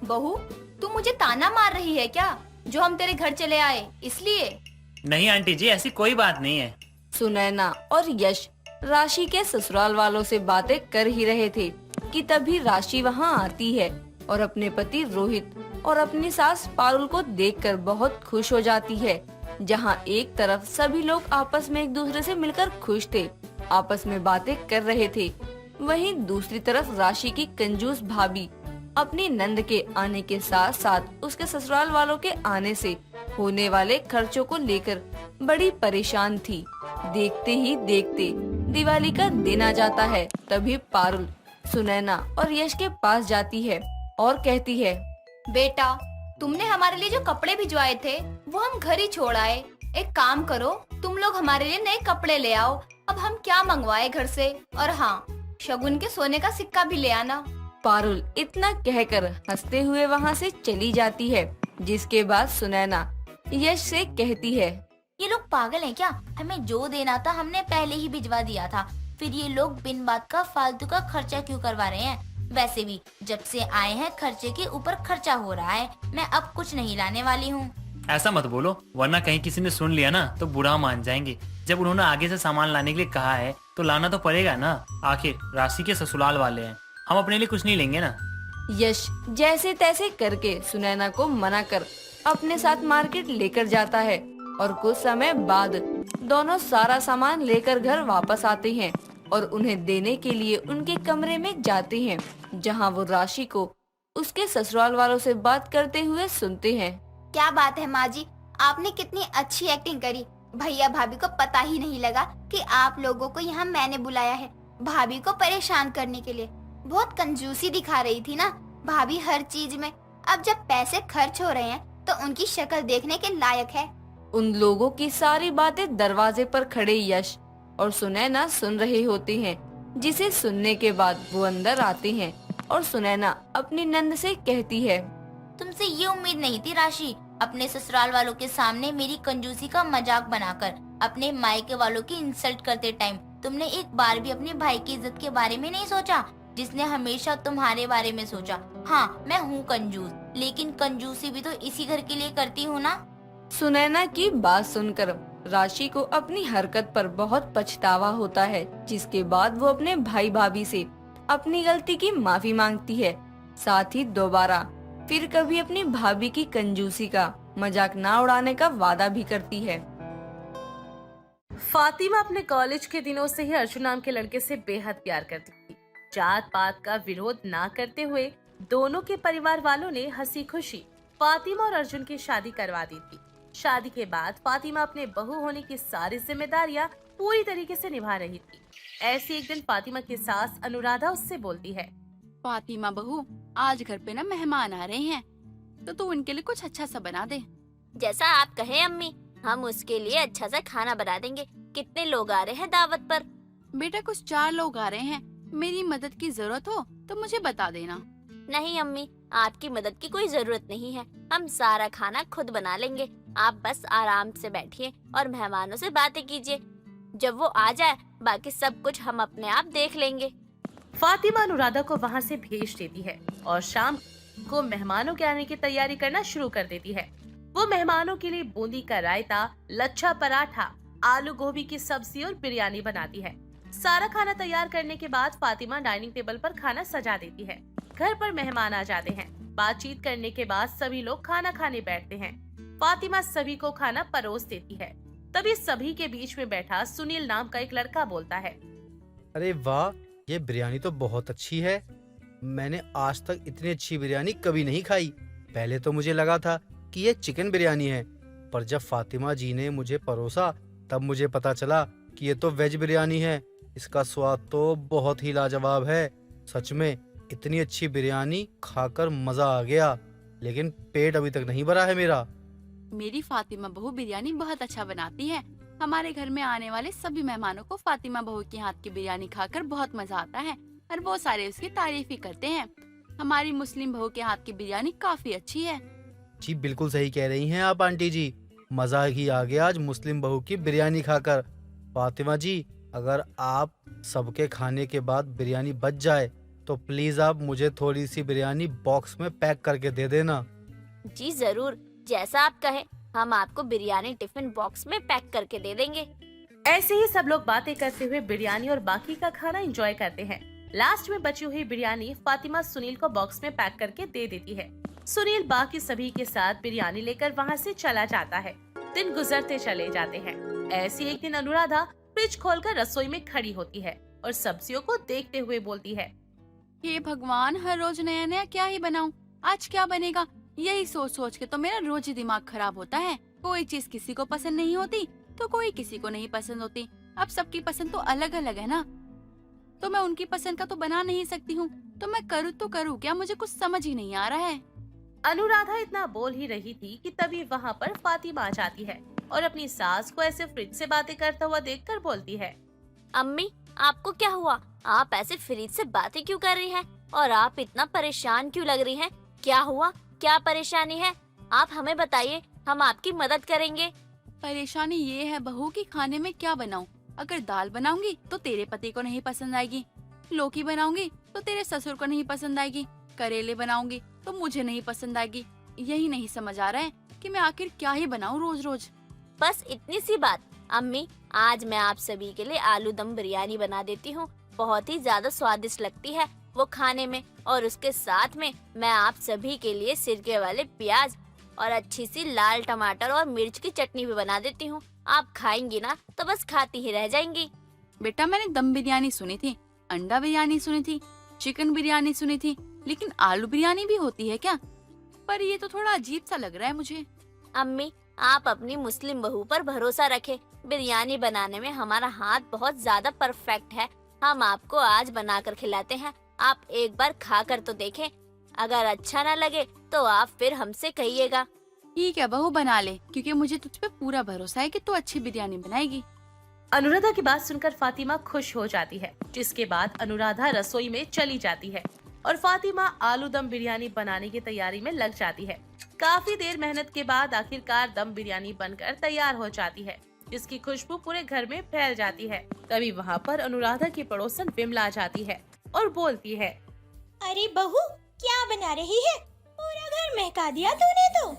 बहू, तू मुझे ताना मार रही है क्या जो हम तेरे घर चले आए इसलिए? नहीं आंटी जी, ऐसी कोई बात नहीं है। सुनैना और यश राशि के ससुराल वालों से बातें कर ही रहे थे कि तभी राशि वहां आती है और अपने पति रोहित और अपनी सास पारुल को देखकर बहुत खुश हो जाती है। जहां एक तरफ सभी लोग आपस में एक दूसरे से मिलकर खुश थे, आपस में बातें कर रहे थे, वहीं दूसरी तरफ राशि की कंजूस भाभी अपनी नंद के आने के साथ साथ उसके ससुराल वालों के आने से होने वाले खर्चों को लेकर बड़ी परेशान थी। देखते ही देखते दिवाली का दिन आ जाता है। तभी पारुल सुनैना और यश के पास जाती है और कहती है, बेटा, तुमने हमारे लिए जो कपड़े भिजवाए थे वो हम घर ही छोड़ आए। एक काम करो, तुम लोग हमारे लिए नए कपड़े ले आओ। अब हम क्या मंगवाए घर से? और हाँ, शगुन के सोने का सिक्का भी ले आना। पारुल इतना कहकर हंसते हुए वहाँ से चली जाती है। जिसके बाद सुनैना यश से कहती है, ये लोग पागल हैं क्या? हमें जो देना था हमने पहले ही भिजवा दिया था, फिर ये लोग बिन बात का फालतू का खर्चा क्यों करवा रहे हैं? वैसे भी जब से आए हैं खर्चे के ऊपर खर्चा हो रहा है। मैं अब कुछ नहीं लाने वाली हूँ। ऐसा मत बोलो, वरना कहीं किसी ने सुन लिया ना तो बुरा मान जाएंगे। जब उन्होंने आगे से सामान लाने के लिए कहा है तो लाना तो पड़ेगा ना, आखिर राशि के ससुराल वाले हैं। हम अपने लिए कुछ नहीं लेंगे ना। यश जैसे तैसे करके सुनैना को मना कर अपने साथ मार्केट लेकर जाता है और कुछ समय बाद दोनों सारा सामान लेकर घर वापस आते हैं और उन्हें देने के लिए उनके कमरे में जाते हैं, जहां वो राशि को उसके ससुराल वालों से बात करते हुए सुनते हैं। क्या बात है माँ जी, आपने कितनी अच्छी एक्टिंग करी। भैया भाभी को पता ही नहीं लगा कि आप लोगों को यहाँ मैंने बुलाया है भाभी को परेशान करने के लिए। बहुत कंजूसी दिखा रही थी ना भाभी हर चीज में। अब जब पैसे खर्च हो रहे हैं तो उनकी शक्ल देखने के लायक है। उन लोगों की सारी बातें दरवाजे पर खड़े यश और सुनैना सुन रहे होते हैं, जिसे सुनने के बाद वो अंदर आते हैं और सुनैना अपनी नंद से कहती है, तुमसे ये उम्मीद नहीं थी राशि। अपने ससुराल वालों के सामने मेरी कंजूसी का मजाक बनाकर अपने मायके वालों की इंसल्ट करते टाइम तुमने एक बार भी अपने भाई की इज्जत के बारे में नहीं सोचा, जिसने हमेशा तुम्हारे बारे में सोचा। हाँ, मैं हूँ कंजूस, लेकिन कंजूसी भी तो इसी घर के लिए करती हूँ ना। सुनैना की बात सुनकर राशि को अपनी हरकत पर बहुत पछतावा होता है, जिसके बाद वो अपने भाई भाभी से अपनी गलती की माफी मांगती है। साथ ही दोबारा फिर कभी अपनी भाभी की कंजूसी का मजाक ना उड़ाने का वादा भी करती है। फातिमा अपने कॉलेज के दिनों से ही अर्जुन नाम के लड़के से बेहद प्यार करती थी। जात पात का विरोध ना करते हुए दोनों के परिवार वालों ने हंसी खुशी फातिमा और अर्जुन की शादी करवा दी थी। शादी के बाद फातिमा अपने बहू होने की सारी जिम्मेदारियां पूरी तरीके से निभा रही थी। ऐसी एक दिन फातिमा की सास अनुराधा उससे बोलती है, फातिमा बहू, आज घर पे ना मेहमान आ रहे हैं, तो तू उनके लिए कुछ अच्छा सा बना दे। जैसा आप कहे अम्मी, हम उसके लिए अच्छा सा खाना बना देंगे। कितने लोग आ रहे हैं दावत पर? बेटा कुछ 4 लोग आ रहे हैं। मेरी मदद की जरूरत हो तो मुझे बता देना। नहीं अम्मी, आपकी मदद की कोई जरूरत नहीं है। हम सारा खाना खुद बना लेंगे। आप बस आराम से बैठिए और मेहमानों से बातें कीजिए। जब वो आ जाए बाकी सब कुछ हम अपने आप देख लेंगे। फातिमा अनुराधा को वहाँ से भेज देती है और शाम को मेहमानों के आने की तैयारी करना शुरू कर देती है। वो मेहमानों के लिए बूंदी का रायता, लच्छा पराठा, आलू गोभी की सब्जी और बिरयानी बनाती है। सारा खाना तैयार करने के बाद फातिमा डाइनिंग टेबल पर खाना सजा देती है। घर पर मेहमान आ जाते हैं। बातचीत करने के बाद सभी लोग खाना खाने बैठते हैं। फातिमा सभी को खाना परोस देती है। तभी सभी के बीच में बैठा सुनील नाम का एक लड़का बोलता है, अरे वाह, ये बिरयानी तो बहुत अच्छी है। मैंने आज तक इतनी अच्छी बिरयानी कभी नहीं खाई। पहले तो मुझे लगा था कि ये चिकन बिरयानी है, पर जब फातिमा जी ने मुझे परोसा तब मुझे पता चला कि ये तो वेज बिरयानी है। इसका स्वाद तो बहुत ही लाजवाब है। सच में इतनी अच्छी बिरयानी खाकर मजा आ गया, लेकिन पेट अभी तक नहीं भरा है मेरा। मेरी फातिमा बहू बिरयानी बहुत अच्छा बनाती है। हमारे घर में आने वाले सभी मेहमानों को फातिमा बहू के हाथ की बिरयानी खाकर बहुत मजा आता है और वो सारे उसकी तारीफ ही करते हैं। हमारी मुस्लिम बहू के हाथ की बिरयानी काफी अच्छी है। जी बिल्कुल सही कह रही हैं आप आंटी जी, मजा ही आ गया आज मुस्लिम बहू की बिरयानी खाकर। फातिमा जी, अगर आप सबके खाने के बाद बिरयानी बच जाए तो प्लीज आप मुझे थोड़ी सी बिरयानी बॉक्स में पैक करके दे देना। जी जरूर, जैसा आप कहें हम आपको बिरयानी टिफिन बॉक्स में पैक करके दे देंगे। ऐसे ही सब लोग बातें करते हुए बिरयानी और बाकी का खाना एंजॉय करते हैं। लास्ट में बची हुई बिरयानी फातिमा सुनील को बॉक्स में पैक करके दे देती है। सुनील बाकी सभी के साथ बिरयानी लेकर वहाँ से चला जाता है। दिन गुजरते चले जाते हैं। ऐसी एक दिन अनुराधा फ्रिज खोलकर रसोई में खड़ी होती है और सब्जियों को देखते हुए बोलती है, हे भगवान, हर रोज नया नया क्या ही बनाऊं, आज क्या बनेगा, यही सोच सोच के तो मेरा रोज ही दिमाग खराब होता है। कोई चीज किसी को पसंद नहीं होती तो कोई किसी को नहीं पसंद होती। अब सबकी पसंद तो अलग अलग है ना, तो मैं उनकी पसंद का तो बना नहीं सकती हूँ। तो मैं करूँ तो करूँ क्या, मुझे कुछ समझ ही नहीं आ रहा है। अनुराधा इतना बोल ही रही थी कि तभी वहाँ पर फातिमा आ जाती है और अपनी सास को ऐसे फ्रिज से बातें करता हुआ देखकर बोलती है, अम्मी आपको क्या हुआ? आप ऐसे फ्रिज से बातें क्यों कर रही हैं? और आप इतना परेशान क्यों लग रही हैं? क्या हुआ? क्या परेशानी है? आप हमें बताइए, हम आपकी मदद करेंगे। परेशानी ये है बहू कि खाने में क्या बनाऊं। अगर दाल बनाऊंगी तो तेरे पति को नहीं पसंद आएगी, लौकी बनाऊंगी तो तेरे ससुर को नहीं पसंद आएगी, करेले बनाऊंगी तो मुझे नहीं पसंद आएगी। यही नहीं समझ आ रहा है कि मैं आखिर क्या ही बनाऊं रोज रोज। बस इतनी सी बात। अम्मी, आज मैं आप सभी के लिए आलू दम बिरयानी बना देती हूँ। बहुत ही ज्यादा स्वादिष्ट लगती है वो खाने में, और उसके साथ में मैं आप सभी के लिए सिरके वाले प्याज और अच्छी सी लाल टमाटर और मिर्च की चटनी भी बना देती हूँ। आप खाएंगी ना तो बस खाती ही रह जाएंगी। बेटा, मैंने दम बिरयानी सुनी थी, अंडा बिरयानी सुनी थी, चिकन बिरयानी सुनी थी, लेकिन आलू बिरयानी भी होती है क्या? पर ये तो थोड़ा अजीब सा लग रहा है मुझे। अम्मी, आप अपनी मुस्लिम बहू पर भरोसा रखें। बिरयानी बनाने में हमारा हाथ बहुत ज्यादा परफेक्ट है। हम आपको आज बनाकर खिलाते हैं, आप एक बार खा कर तो देखें। अगर अच्छा न लगे तो आप फिर हमसे कहिएगा। ठीक है बहू, बना ले, क्योंकि मुझे तुझ पे पूरा भरोसा है कि तू अच्छी बिरयानी बनाएगी। अनुराधा की बात सुनकर फातिमा खुश हो जाती है, जिसके बाद अनुराधा रसोई में चली जाती है और फातिमा आलू दम बिरयानी बनाने की तैयारी में लग जाती है। काफी देर मेहनत के बाद आखिरकार दम बिरयानी बनकर तैयार हो जाती है, जिसकी खुशबू पूरे घर में फैल जाती है। तभी वहाँ पर अनुराधा की पड़ोसन विमला आ जाती है और बोलती है, अरे बहू, क्या बना रही है? पूरा घर महका दिया तूने तो।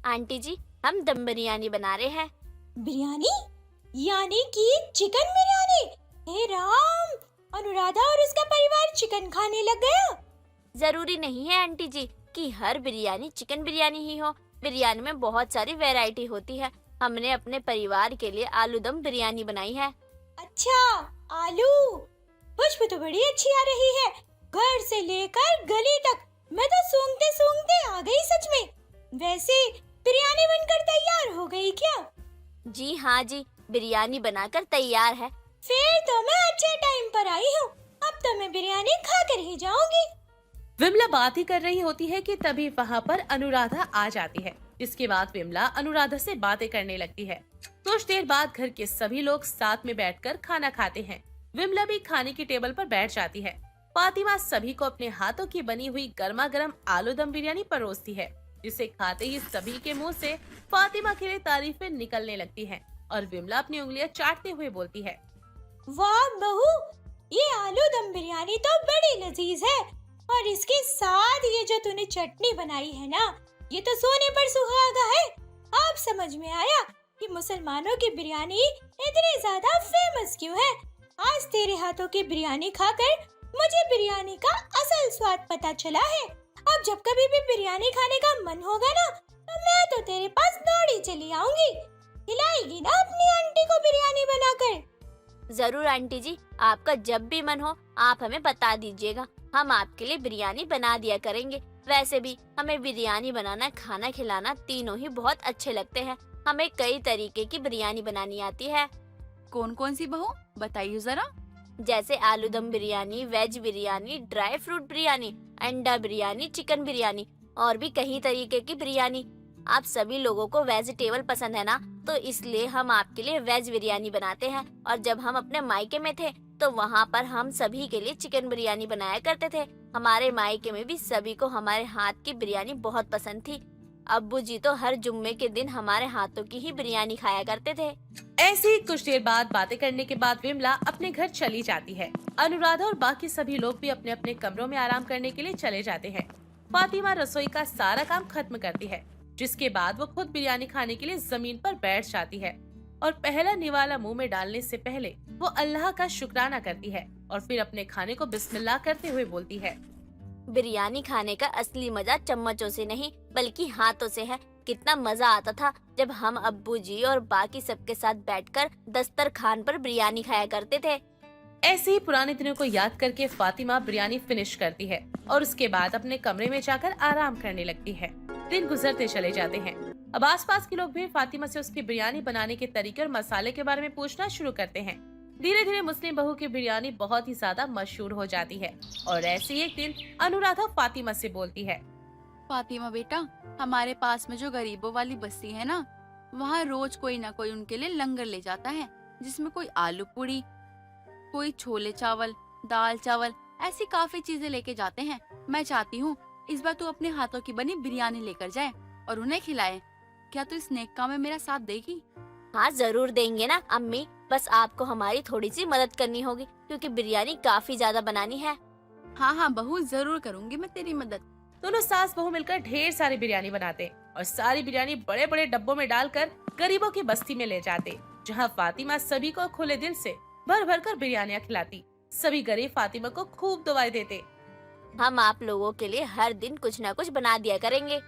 आंटी जी, हम दम बिरयानी बना रहे हैं। बिरयानी? यानी कि चिकन बिरयानी? हे राम, अनुराधा और उसका परिवार चिकन खाने लग गया। जरूरी नहीं है आंटी जी कि हर बिरयानी चिकन बिरयानी ही हो। बिरयानी में बहुत सारी वैरायटी होती है। हमने अपने परिवार के लिए आलू दम बिरयानी बनाई है। अच्छा, आलू? खुशबू तो बड़ी अच्छी आ रही है, घर से लेकर गली तक। मैं तो सूंघते सूंघते आ गई सच में। वैसे बिरयानी बनकर तैयार हो गई क्या? जी हाँ जी, बिरयानी बनाकर तैयार है। फिर तो मैं अच्छे टाइम पर आई हूँ। अब तो मैं बिरयानी खाकर ही जाऊंगी। विमला बात ही कर रही होती है कि तभी वहाँ पर अनुराधा आ जाती है। इसके बाद विमला अनुराधा से बातें करने लगती है। कुछ देर बाद घर के सभी लोग साथ में बैठकर खाना खाते हैं। विमला भी खाने की टेबल पर बैठ जाती है। फातिमा सभी को अपने हाथों की बनी हुई गर्मा गर्म आलू दम बिरयानी परोसती है, जिसे खाते ही सभी के मुंह से फातिमा के लिए तारीफें निकलने लगती हैं और विमला अपनी उंगलियां चाटते हुए बोलती है, वाह बहू, ये आलू दम बिरयानी तो बड़ी लजीज है। और इसके साथ ये जो तूने चटनी बनाई है ना, ये तो सोने पर सुहागा है। अब समझ में आया कि मुसलमानों की बिरयानी इतनी ज्यादा फेमस क्यों है। आज तेरे हाथों की बिरयानी खाकर मुझे बिरयानी का असल स्वाद पता चला है। अब जब कभी भी बिरयानी खाने का मन होगा ना, तो मैं तो तेरे पास दौड़ी चली आऊंगी। खिलाएगी ना अपनी आंटी को बिरयानी बनाकर? जरूर आंटी जी, आपका जब भी मन हो आप हमें बता दीजिएगा, हम आपके लिए बिरयानी बना दिया करेंगे। वैसे भी हमें बिरयानी बनाना, खाना खिलाना तीनों ही बहुत अच्छे लगते हैं। हमें कई तरीके की बिरयानी बनानी आती है, कौन कौन सी बहू बताइए जरा। जैसे आलू दम biryani, veg biryani, dry fruit biryani, अंडा बिरयानी, चिकन बिरयानी और भी कई तरीके की बिरयानी। आप सभी लोगों को वेजिटेबल पसंद है ना, तो इसलिए हम आपके लिए वेज बिरयानी बनाते हैं। और जब हम अपने मायके में थे तो वहाँ पर हम सभी के लिए चिकन बिरयानी बनाया करते थे। हमारे मायके में भी सभी को हमारे हाथ की बिरयानी बहुत पसंद थी। अब्बू जी तो हर जुम्मे के दिन हमारे हाथों की ही बिरयानी खाया करते थे। ऐसे ही कुछ देर बाद बातें करने के बाद विमला अपने घर चली जाती है। अनुराधा और बाकी सभी लोग भी अपने अपने कमरों में आराम करने के लिए चले जाते हैं। फातिमा रसोई का सारा काम खत्म करती है, जिसके बाद वो खुद बिरयानी खाने के लिए जमीन पर बैठ जाती है और पहला निवाला मुंह में डालने से पहले वो अल्लाह का शुक्राना करती है और फिर अपने खाने को बिस्मिल्लाह करते हुए बोलती है, बिरयानी खाने का असली मजा चम्मचों से नहीं बल्कि हाथों से है। कितना मजा आता था जब हम अब्बू जी और बाकी सबके साथ बैठकर दस्तरखान पर बिरयानी खाया करते थे। ऐसे ही पुराने दिनों को याद करके फातिमा बिरयानी फिनिश करती है और उसके बाद अपने कमरे में जाकर आराम करने लगती है। दिन गुजरते चले जाते हैं। अब आसपास के लोग भी फातिमा से उसकी बिरयानी बनाने के तरीके और मसाले के बारे में पूछना शुरू करते हैं। धीरे धीरे मुस्लिम बहू की बिरयानी बहुत ही ज्यादा मशहूर हो जाती है और ऐसे ही एक दिन अनुराधा फातिमा से बोलती है, फातिमा बेटा, हमारे पास में जो गरीबों वाली बस्ती है ना, वहाँ रोज कोई ना कोई उनके लिए लंगर ले जाता है, जिसमें कोई आलू पूड़ी, कोई छोले चावल, दाल चावल, ऐसी काफी चीजें लेके जाते हैं। मैं चाहती हूँ इस बार तू अपने हाथों की बनी बिरयानी लेकर जाए और उन्हें खिलाए। क्या तू इस नेक काम में मेरा साथ देगी? हाँ जरूर देंगे ना अम्मी, बस आपको हमारी थोड़ी सी मदद करनी होगी क्योंकि बिरयानी काफी ज्यादा बनानी है। हाँ हाँ बहू, जरूर करूँगी मैं तेरी मदद। दोनों सास बहू मिलकर ढेर सारी बिरयानी बनाते और सारी बिरयानी बड़े बड़े डब्बों में डालकर गरीबों की बस्ती में ले जाते, जहाँ फातिमा सभी को खुले दिल से भर भर कर बिरयानियाँ खिलाती। सभी गरीब फातिमा को खूब दुआएं देते। हम आप लोगों के लिए हर दिन कुछ न कुछ बना दिया करेंगे।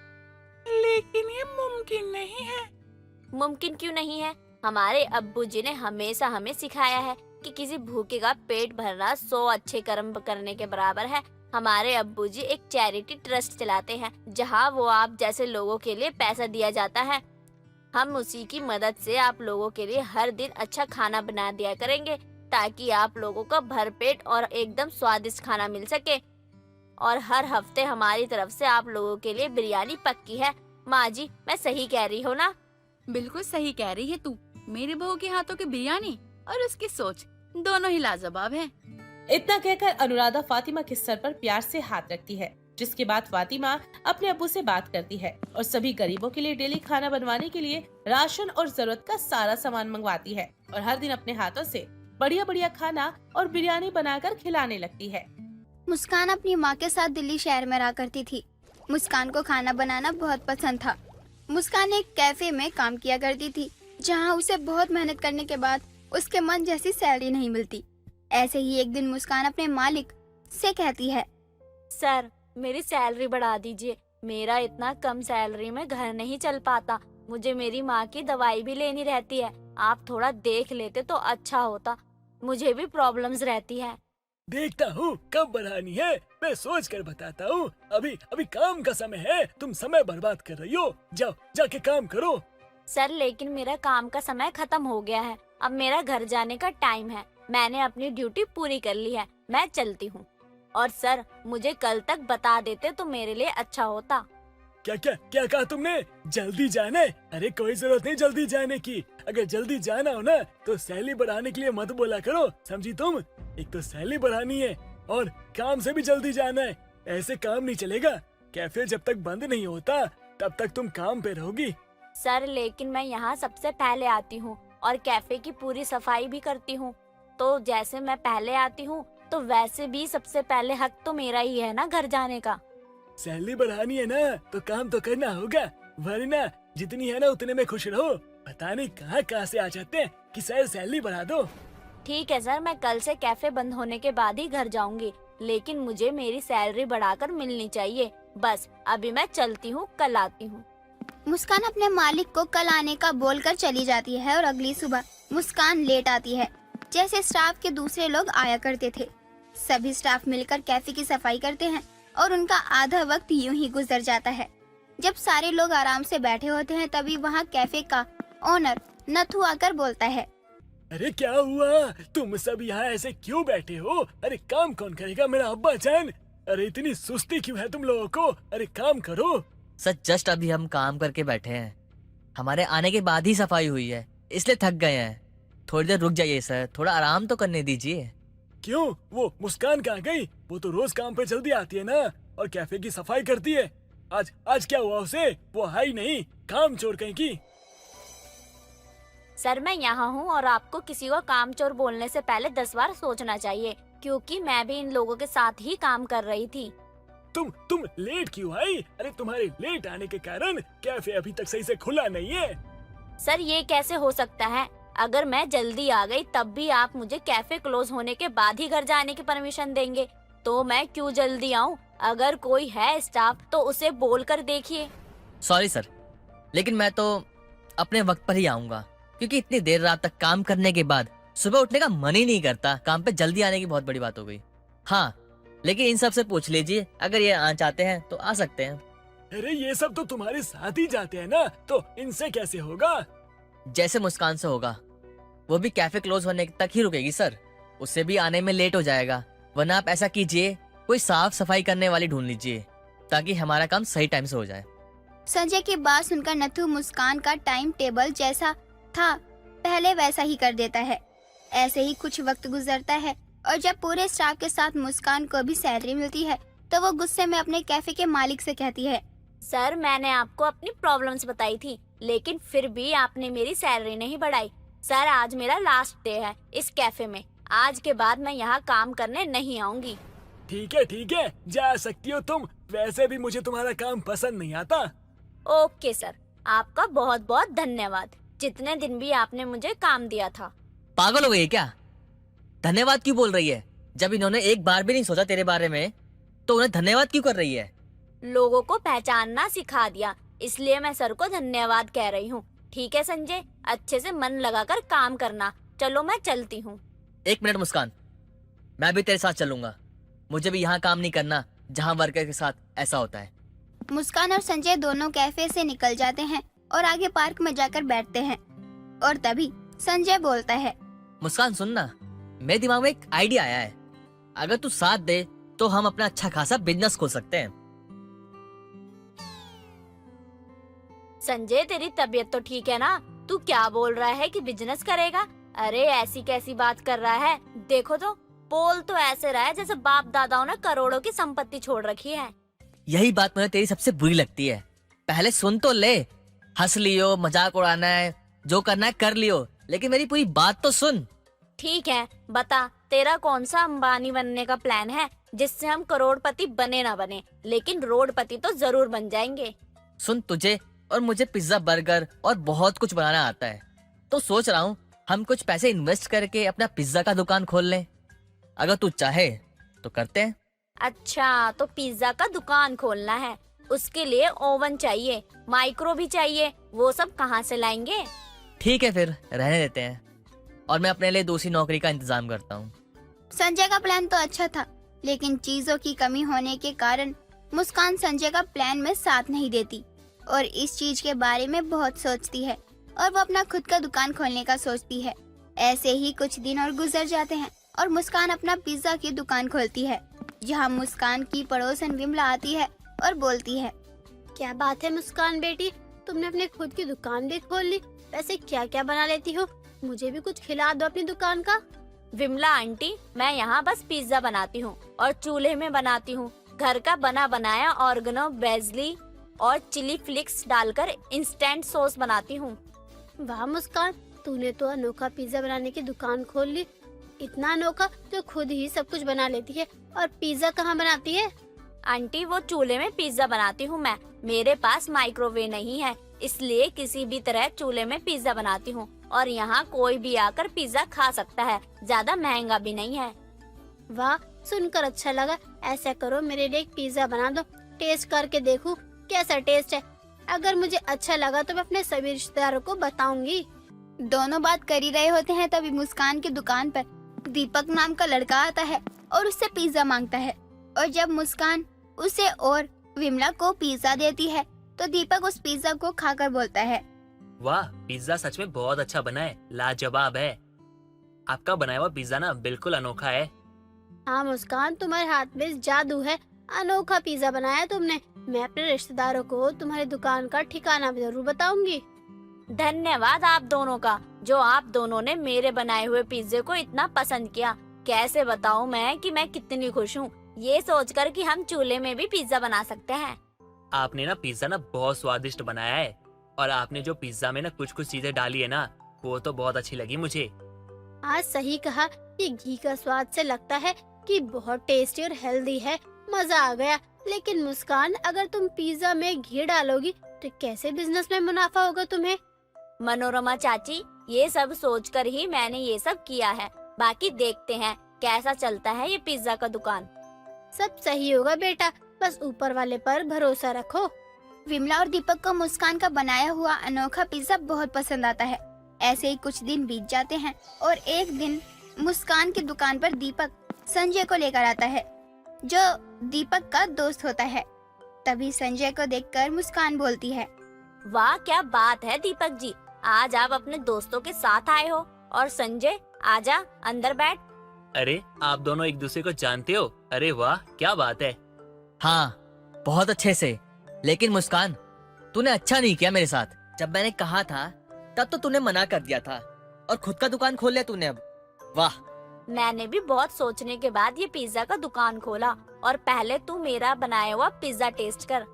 लेकिन ये मुमकिन नहीं है। मुमकिन क्यों नहीं है? हमारे अब्बू जी ने हमेशा हमें सिखाया है कि किसी भूखे का पेट भरना 100 अच्छे कर्म करने के बराबर है। हमारे अब्बू जी एक चैरिटी ट्रस्ट चलाते हैं जहां वो आप जैसे लोगों के लिए पैसा दिया जाता है। हम उसी की मदद से आप लोगों के लिए हर दिन अच्छा खाना बना दिया करेंगे ताकि आप लोगों को भरपेट और एकदम स्वादिष्ट खाना मिल सके। और हर हफ्ते हमारी तरफ से आप लोगों के लिए बिरयानी पक्की है। माँ जी, मैं सही कह रही हूँ ना? बिल्कुल सही कह रही है तू। मेरी बहू के हाथों की बिरयानी और उसकी सोच दोनों ही लाजवाब है। इतना कहकर अनुराधा फातिमा के सर पर प्यार से हाथ रखती है, जिसके बाद फातिमा अपने अब्बू से बात करती है और सभी गरीबों के लिए डेली खाना बनवाने के लिए राशन और जरूरत का सारा सामान मंगवाती है और हर दिन अपने हाथों से बढ़िया बढ़िया खाना और बिरयानी बनाकर खिलाने लगती है। मुस्कान अपनी माँ के साथ दिल्ली शहर में रहा करती थी। मुस्कान को खाना बनाना बहुत पसंद था। मुस्कान एक कैफे में काम किया करती थी जहाँ उसे बहुत मेहनत करने के बाद उसके मन जैसी सैलरी नहीं मिलती। ऐसे ही एक दिन मुस्कान अपने मालिक से कहती है, सर मेरी सैलरी बढ़ा दीजिए, मेरा इतना कम सैलरी में घर नहीं चल पाता, मुझे मेरी माँ की दवाई भी लेनी रहती है, आप थोड़ा देख लेते तो अच्छा होता, मुझे भी प्रॉब्लम्स रहती है। देखता हूँ कब बढ़ानी है, मैं सोच कर बताता हूँ। अभी अभी काम का समय है, तुम समय बर्बाद कर रही हो। जाओ जाके काम करो। सर लेकिन मेरा काम का समय खत्म हो गया है, अब मेरा घर जाने का टाइम है, मैंने अपनी ड्यूटी पूरी कर ली है, मैं चलती हूँ। और सर मुझे कल तक बता देते तो मेरे लिए अच्छा होता। क्या क्या क्या कहा तुमने? जल्दी जाना है? अरे कोई जरूरत नहीं जल्दी जाने की। अगर जल्दी जाना हो ना तो सैलरी बढ़ाने के लिए मत बोला करो, समझी तुम? एक तो सैलरी बढ़ानी है और काम से भी जल्दी जाना है, ऐसे काम नहीं चलेगा। कैफे जब तक बंद नहीं होता तब तक तुम काम पे रहोगी। सर लेकिन मैं यहाँ सबसे पहले आती हूँ और कैफे की पूरी सफाई भी करती हूँ, तो जैसे मैं पहले आती हूँ तो वैसे भी सबसे पहले हक तो मेरा ही है ना घर जाने का। सैलरी बढ़ानी है ना तो काम तो करना होगा, वरना जितनी है ना उतने में खुश रहो। पता नहीं कहाँ से आ जाते हैं कि सर सैलरी बढ़ा दो। ठीक है सर, मैं कल से कैफे बंद होने के बाद ही घर जाऊंगी, लेकिन मुझे मेरी सैलरी बढ़ाकर मिलनी चाहिए। बस अभी मैं चलती हूँ, कल आती हूँ। मुस्कान अपने मालिक को कल आने का बोलकर चली जाती है और अगली सुबह मुस्कान लेट आती है। जैसे स्टाफ के दूसरे लोग आया करते थे, सभी स्टाफ मिलकर कैफे की सफाई करते हैं और उनका आधा वक्त यूं ही गुजर जाता है। जब सारे लोग आराम से बैठे होते हैं तभी वहाँ कैफे का ओनर नथु आकर बोलता है, अरे क्या हुआ, तुम सब यहाँ ऐसे क्यों बैठे हो? अरे काम कौन करेगा मेरा अब्बा जान? अरे इतनी सुस्ती क्यों है तुम लोगों को? अरे काम करो। सर जस्ट अभी हम काम करके बैठे हैं, हमारे आने के बाद ही सफाई हुई है, इसलिए थक गए हैं। थोड़ी देर रुक जाइए सर, थोड़ा आराम तो करने दीजिए। क्यों, वो मुस्कान कहाँ गई? वो तो रोज काम पे जल्दी आती है ना और कैफे की सफाई करती है। आज क्या हुआ उसे? वो है ही नहीं, काम चोर कहीं की। सर मैं यहाँ हूँ और आपको किसी को काम चोर बोलने से पहले 10 बार सोचना चाहिए, क्योंकि मैं भी इन लोगों के साथ ही काम कर रही थी। तुम लेट क्यों आई? अरे तुम्हारे लेट आने के कारण कैफे अभी तक सही से खुला नहीं है। सर ये कैसे हो सकता है? अगर मैं जल्दी आ गई तब भी आप मुझे कैफे क्लोज होने के बाद ही घर जाने की परमिशन देंगे, तो मैं क्यों जल्दी आऊँ? अगर कोई है स्टाफ तो उसे बोल कर देखिए। सॉरी सर, लेकिन मैं तो अपने वक्त पर ही आऊंगा, क्योंकि इतनी देर रात तक काम करने के बाद सुबह उठने का मन ही नहीं करता। काम पे जल्दी आने की बहुत बड़ी बात हो गई। हाँ, लेकिन इन सब से पूछ लीजिए, अगर ये आ चाहते हैं तो आ सकते हैं। अरे ये सब तो तुम्हारे साथ ही जाते हैं ना, तो इनसे कैसे होगा? जैसे मुस्कान से होगा, वो भी कैफे क्लोज होने तक ही रुकेगी सर, उससे भी आने में लेट हो जाएगा। वरना आप ऐसा कीजिए, कोई साफ सफाई करने वाली ढूंढ लीजिए, ताकि हमारा काम सही टाइम से हो जाए। संजय की बात सुनकर नथु मुस्कान का टाइम टेबल जैसा था पहले वैसा ही कर देता है। ऐसे ही कुछ वक्त गुजरता है और जब पूरे स्टाफ के साथ मुस्कान को भी सैलरी मिलती है तो वो गुस्से में अपने कैफे के मालिक से कहती है, सर मैंने आपको अपनी प्रॉब्लम्स बताई थी, लेकिन फिर भी आपने मेरी सैलरी नहीं बढ़ाई। सर आज मेरा लास्ट डे है इस कैफे में, आज के बाद मैं यहाँ काम करने नहीं आऊंगी। ठीक है, जा सकती हो तुम। वैसे भी मुझे तुम्हारा काम पसंद नहीं आता। ओके सर, आपका बहुत बहुत धन्यवाद, जितने दिन भी आपने मुझे काम दिया था। पागल हो गई है क्या? धन्यवाद क्यों बोल रही है? जब इन्होंने एक बार भी नहीं सोचा तेरे बारे में, तो उन्हें धन्यवाद क्यों कर रही है? लोगों को पहचानना सिखा दिया, इसलिए मैं सर को धन्यवाद कह रही हूँ। ठीक है संजय, अच्छे से मन लगाकर काम करना। चलो मैं चलती हूँ। 1 मिनट मुस्कान, मैं भी तेरे साथ चलूंगा। मुझे भी यहाँ काम नहीं करना जहाँ वर्कर के साथ ऐसा होता है। मुस्कान और संजय दोनों कैफे से निकल जाते हैं और आगे पार्क में जाकर बैठते हैं और तभी संजय बोलता है, मुस्कान सुनना, मेरे दिमाग में एक आइडिया आया है। अगर तू साथ दे तो हम अपना अच्छा खासा बिजनेस खोल सकते हैं। संजय तेरी तबीयत तो ठीक है ना? तू क्या बोल रहा है कि बिजनेस करेगा? अरे ऐसी कैसी बात कर रहा है? देखो तो, बोल तो ऐसे रहा है जैसे बाप दादाओं ने करोड़ों की संपत्ति छोड़ रखी है। यही बात मुझे तेरी सबसे बुरी लगती है। पहले सुन तो ले, हंस लियो, मजाक उड़ाना है, जो करना है कर लियो, लेकिन मेरी पूरी बात तो सुन। ठीक है, बता तेरा कौन सा अंबानी बनने का प्लान है जिससे हम करोड़पति बने ना बने, लेकिन रोडपति तो जरूर बन जाएंगे। सुन, तुझे और मुझे पिज्जा, बर्गर और बहुत कुछ बनाना आता है, तो सोच रहा हूँ हम कुछ पैसे इन्वेस्ट करके अपना पिज्जा का दुकान खोल लें। अगर तू चाहे तो करते हैं। अच्छा, तो पिज्जा का दुकान खोलना है, उसके लिए ओवन चाहिए, माइक्रो भी चाहिए, वो सब कहाँ से लाएंगे? ठीक है फिर रहने देते हैं, और मैं अपने लिए दूसरी नौकरी का इंतजाम करता हूँ। संजय का प्लान तो अच्छा था, लेकिन चीजों की कमी होने के कारण मुस्कान संजय का प्लान में साथ नहीं देती और इस चीज के बारे में बहुत सोचती है और वो अपना खुद का दुकान खोलने का सोचती है। ऐसे ही कुछ दिन और गुजर जाते हैं और मुस्कान अपना पिज्जा की दुकान खोलती है, जहाँ मुस्कान की पड़ोसन विमला आती है और बोलती है, क्या बात है मुस्कान बेटी, तुमने अपने खुद की दुकान भी खोल ली। वैसे क्या क्या बना लेती हो? मुझे भी कुछ खिला दो अपनी दुकान का। विमला आंटी, मैं यहाँ बस पिज्जा बनाती हूँ और चूल्हे में बनाती हूँ। घर का बना बनाया ऑर्गेनो, बेजली और चिली फ्लिक्स डालकर इंस्टेंट सॉस बनाती हूँ। वाह मुस्कान, तूने तो अनोखा पिज्जा बनाने की दुकान खोल ली। इतना अनोखा तो खुद ही सब कुछ बना लेती है। और पिज्जा कहाँ बनाती है? आंटी, वो चूल्हे में पिज्जा बनाती हूँ मैं। मेरे पास माइक्रोवेव नहीं है, इसलिए किसी भी तरह चूल्हे में पिज्जा बनाती हूँ और यहाँ कोई भी आकर पिज्जा खा सकता है, ज्यादा महंगा भी नहीं है। वाह, सुनकर अच्छा लगा। ऐसा करो, मेरे लिए एक पिज्जा बना दो, टेस्ट करके देखूं कैसा टेस्ट है। अगर मुझे अच्छा लगा तो मैं अपने सभी रिश्तेदारों को बताऊंगी। दोनों बात कर ही रहे होते हैं तभी मुस्कान की दुकान पर दीपक नाम का लड़का आता है और उससे पिज्जा मांगता है। और जब मुस्कान उसे और विमला को पिज्जा देती है तो दीपक उस पिज्जा को खाकर बोलता है, वाह, पिज्जा सच में बहुत अच्छा बना है, लाजवाब है। आपका बनाया हुआ पिज्जा ना बिल्कुल अनोखा है। हाँ मुस्कान, तुम्हारे हाथ में जादू है, अनोखा पिज्जा बनाया तुमने। मैं अपने रिश्तेदारों को तुम्हारी दुकान का ठिकाना भी जरूर बताऊंगी। धन्यवाद आप दोनों का, जो आप दोनों ने मेरे बनाए हुए पिज्जे को इतना पसंद किया। कैसे बताऊं मैं कि मैं कितनी खुश हूँ ये सोचकर कि हम चूल्हे में भी पिज्जा बना सकते हैं। आपने ना पिज्जा ना बहुत स्वादिष्ट बनाया है, और आपने जो पिज्जा में ना कुछ कुछ चीजें डाली है ना, वो तो बहुत अच्छी लगी मुझे। आज सही कहा, ये घी का स्वाद से लगता है कि बहुत टेस्टी और हेल्दी है, मजा आ गया। लेकिन मुस्कान, अगर तुम पिज्जा में घी डालोगी तो कैसे बिजनेस में मुनाफा होगा तुम्हें? मनोरमा चाची, ये सब सोचकर ही मैंने ये सब किया है। बाकी देखते हैं कैसा चलता है ये पिज्जा का दुकान। सब सही होगा बेटा, बस ऊपर वाले पर भरोसा रखो। विमला और दीपक को मुस्कान का बनाया हुआ अनोखा पिज्जा बहुत पसंद आता है। ऐसे ही कुछ दिन बीत जाते हैं और एक दिन मुस्कान की दुकान पर दीपक संजय को लेकर आता है, जो दीपक का दोस्त होता है। तभी संजय को देखकर मुस्कान बोलती है, वाह क्या बात है दीपक जी, आज आप अपने दोस्तों के साथ आए हो। और संजय, आजा अंदर बैठ। अरे आप दोनों एक दूसरे को जानते हो? अरे वाह क्या बात है। हाँ, बहुत अच्छे से। लेकिन मुस्कान, तूने अच्छा नहीं किया मेरे साथ। जब मैंने कहा था तब तो तूने मना कर दिया था, और खुद का दुकान खोल लिया तूने अब। वाह। मैंने भी बहुत सोचने के बाद ये पिज्जा का दुकान खोला, और पहले तू मेरा बनाया हुआ पिज्जा टेस्ट कर।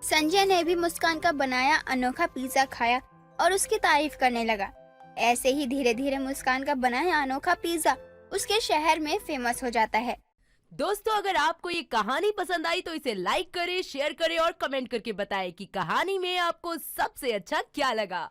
संजय ने भी मुस्कान का बनाया अनोखा पिज्जा खाया और उसकी तारीफ करने लगा। ऐसे ही धीरे धीरे मुस्कान का बनाया अनोखा पिज्जा उसके शहर में फेमस हो जाता है। दोस्तों, अगर आपको ये कहानी पसंद आई तो इसे लाइक करें, शेयर करें और कमेंट करके बताएं कि कहानी में आपको सबसे अच्छा क्या लगा।